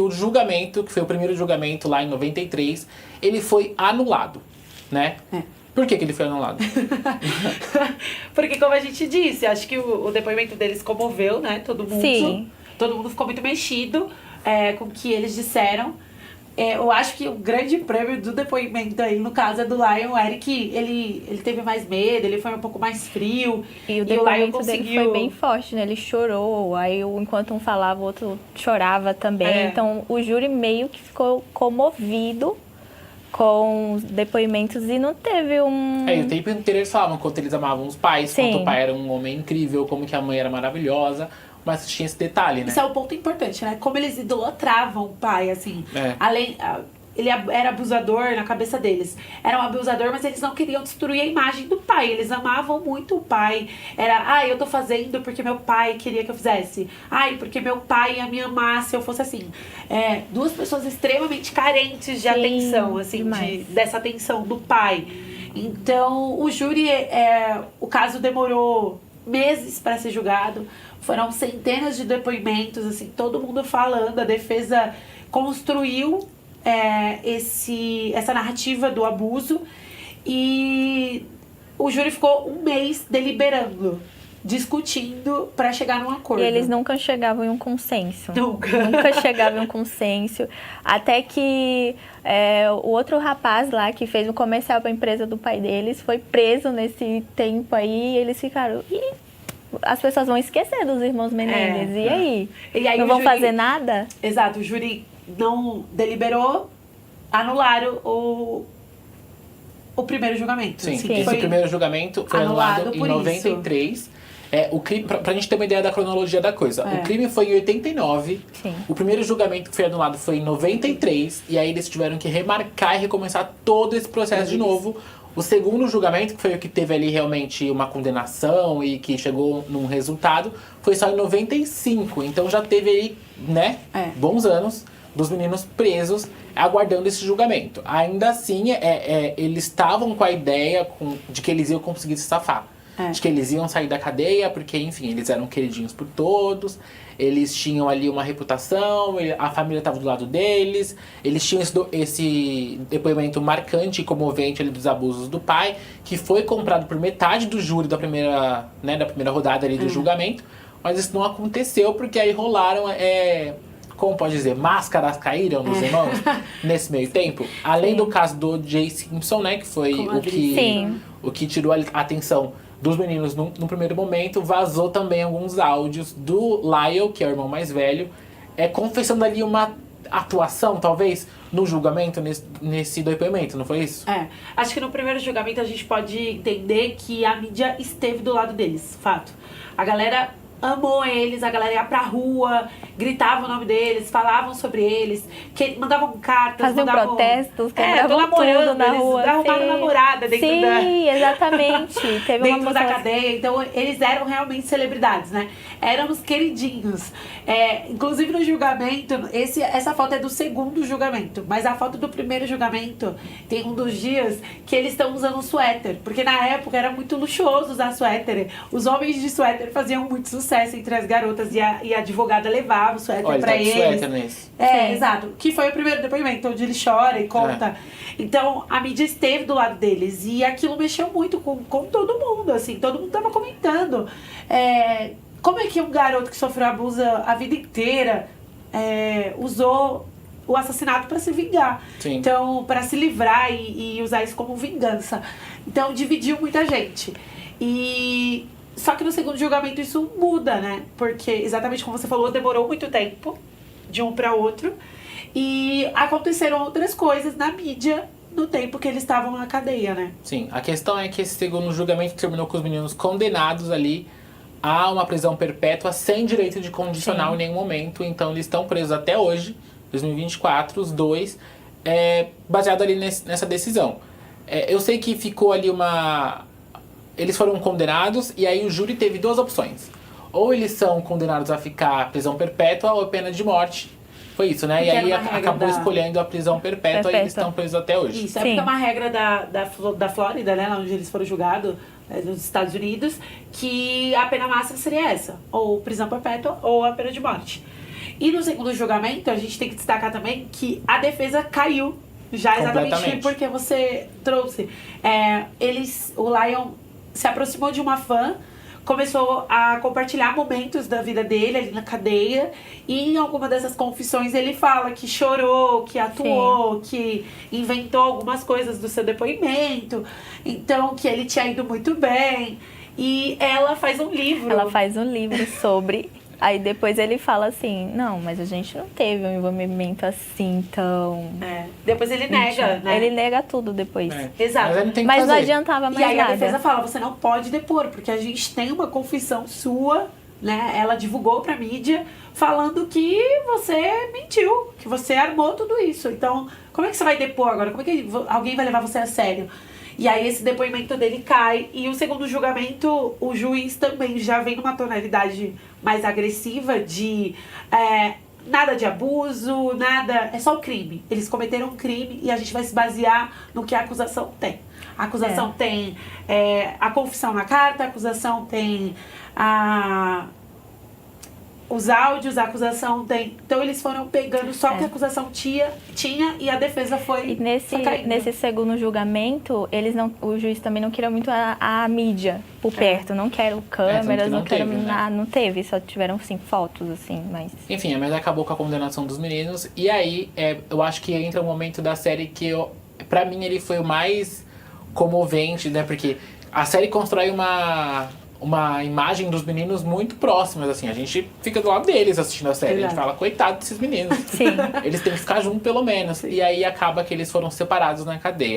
o julgamento, que foi o primeiro julgamento lá em 93, ele foi anulado, né? Por que ele foi anulado? Porque, como a gente disse, acho que o depoimento deles comoveu, né? Todo mundo. Sim. Todo mundo ficou muito mexido com o que eles disseram. Eu acho que o grande prêmio do depoimento aí, no caso, é do Lion. O Eric, ele teve mais medo, ele foi um pouco mais frio. E o Lion depoimento dele foi bem forte, né? Ele chorou, aí enquanto um falava, o outro chorava também. Então, o júri meio que ficou comovido com os depoimentos e não teve um... E o tempo inteiro eles falavam quanto eles amavam os pais, quanto o pai era um homem incrível, como que a mãe era maravilhosa. Mas tinha esse detalhe, né? Isso é um ponto importante, né? Como eles idolatravam o pai, assim. Além... Ele era abusador na cabeça deles. Era um abusador, mas eles não queriam destruir a imagem do pai. Eles amavam muito o pai. Era, eu tô fazendo porque meu pai queria que eu fizesse. Porque meu pai ia me amar se eu fosse assim. Duas pessoas extremamente carentes de atenção, assim, dessa atenção do pai. Então, o júri, o caso demorou meses para ser julgado. Foram centenas de depoimentos, assim, todo mundo falando. A defesa construiu essa narrativa do abuso e o júri ficou um mês deliberando, discutindo para chegar num acordo. E eles nunca chegavam em um consenso. Nunca chegavam em um consenso. Até que o outro rapaz lá que fez um comercial para a empresa do pai deles foi preso nesse tempo aí e eles ficaram... as pessoas vão esquecer dos irmãos Menendez. E aí? Não vão fazer nada? Exato, o júri não deliberou, anularam o primeiro julgamento. Sim, esse primeiro julgamento foi anulado em 93. O crime, pra gente ter uma ideia da cronologia da coisa, o crime foi em 89, o primeiro julgamento que foi anulado foi em 93, e aí eles tiveram que remarcar e recomeçar todo esse processo de novo. O segundo julgamento, que foi o que teve ali realmente uma condenação e que chegou num resultado, foi só em 95. Então já teve aí, né, bons anos dos meninos presos aguardando esse julgamento. Ainda assim, eles estavam com a ideia de que eles iam conseguir se safar. De que eles iam sair da cadeia, porque, enfim, eles eram queridinhos por todos, eles tinham ali uma reputação, a família estava do lado deles, eles tinham esse depoimento marcante e comovente ali dos abusos do pai, que foi comprado por metade do júri da primeira rodada ali do julgamento, mas isso não aconteceu porque aí rolaram, como pode dizer, máscaras caíram nos irmãos nesse meio tempo. Além do caso do Jay Simpson, né, que foi o que tirou a atenção dos meninos no primeiro momento, vazou também alguns áudios do Lyle, que é o irmão mais velho, confessando ali uma atuação, talvez, no julgamento, nesse depoimento, não foi isso? Acho que no primeiro julgamento a gente pode entender que a mídia esteve do lado deles, fato. A galera amou eles, a galera ia pra rua, gritava o nome deles, falavam sobre eles, mandavam cartas, faziam protestos, quebravam tudo na rua. Arrumaram namorada dentro exatamente. Teve dentro da cadeia. Então, eles eram realmente celebridades, né? Éramos queridinhos. Inclusive, no julgamento, essa foto é do segundo julgamento, mas a foto do primeiro julgamento tem um dos dias que eles estão usando um suéter, porque na época era muito luxuoso usar suéter. Os homens de suéter faziam muito sucesso entre as garotas e a advogada levava o suéter pra eles. Suéter nesse. Exato. Que foi o primeiro depoimento, onde ele chora e conta. Então, a mídia esteve do lado deles e aquilo mexeu muito com todo mundo, assim. Todo mundo tava comentando. Como é que um garoto que sofreu abuso a vida inteira usou o assassinato para se vingar? Então, para se livrar e usar isso como vingança. Então, dividiu muita gente. Só que no segundo julgamento isso muda, né? Porque, exatamente como você falou, demorou muito tempo de um para outro. E aconteceram outras coisas na mídia no tempo que eles estavam na cadeia, né? Sim, a questão é que esse segundo julgamento terminou com os meninos condenados ali a uma prisão perpétua sem direito de condicional em nenhum momento. Então eles estão presos até hoje, 2024, os dois, baseado ali nessa decisão. Eu sei que ficou ali eles foram condenados e aí o júri teve duas opções. Ou eles são condenados a ficar prisão perpétua ou pena de morte. Foi isso, né? E aí acabou escolhendo a prisão perpétua e eles estão presos até hoje. Isso, porque é uma regra da Flórida, né? Lá onde eles foram julgados, nos Estados Unidos, que a pena máxima seria essa. Ou prisão perpétua ou a pena de morte. E no segundo julgamento, a gente tem que destacar também que a defesa caiu. Já exatamente porque você trouxe. O Lion se aproximou de uma fã, começou a compartilhar momentos da vida dele ali na cadeia. E em alguma dessas confissões ele fala que chorou, que atuou, que inventou algumas coisas do seu depoimento. Então, que ele tinha ido muito bem. E ela faz um livro. Ela faz um livro sobre... Aí depois ele fala assim, não, mas a gente não teve um envolvimento assim tão... Depois ele nega, né? Ele nega tudo depois. Exato. Mas não adiantava mais nada. E aí a defesa fala, você não pode depor, porque a gente tem uma confissão sua, né? Ela divulgou pra mídia, falando que você mentiu, que você armou tudo isso. Então, como é que você vai depor agora? Como é que alguém vai levar você a sério? E aí esse depoimento dele cai. E o segundo julgamento, o juiz também já vem numa tonalidade mais agressiva de nada de abuso, nada... É só o crime. Eles cometeram um crime e a gente vai se basear no que a acusação tem. A acusação tem a confissão na carta, a acusação tem os áudios, a acusação tem... Então, eles foram pegando só o que a acusação tinha e a defesa foi... E nesse segundo julgamento, o juiz também não queria muito a mídia por perto. Não quero câmeras, não teve. Só tiveram, sim, fotos, assim, mas... Enfim, mas acabou com a condenação dos meninos. E aí, eu acho que entra um momento da série que, pra mim, ele foi o mais comovente, né? Porque a série constrói uma imagem dos meninos muito próximas, assim. A gente fica do lado deles assistindo a série. A gente fala, coitado desses meninos. Sim. Eles têm que ficar juntos, pelo menos. E aí acaba que eles foram separados na cadeia.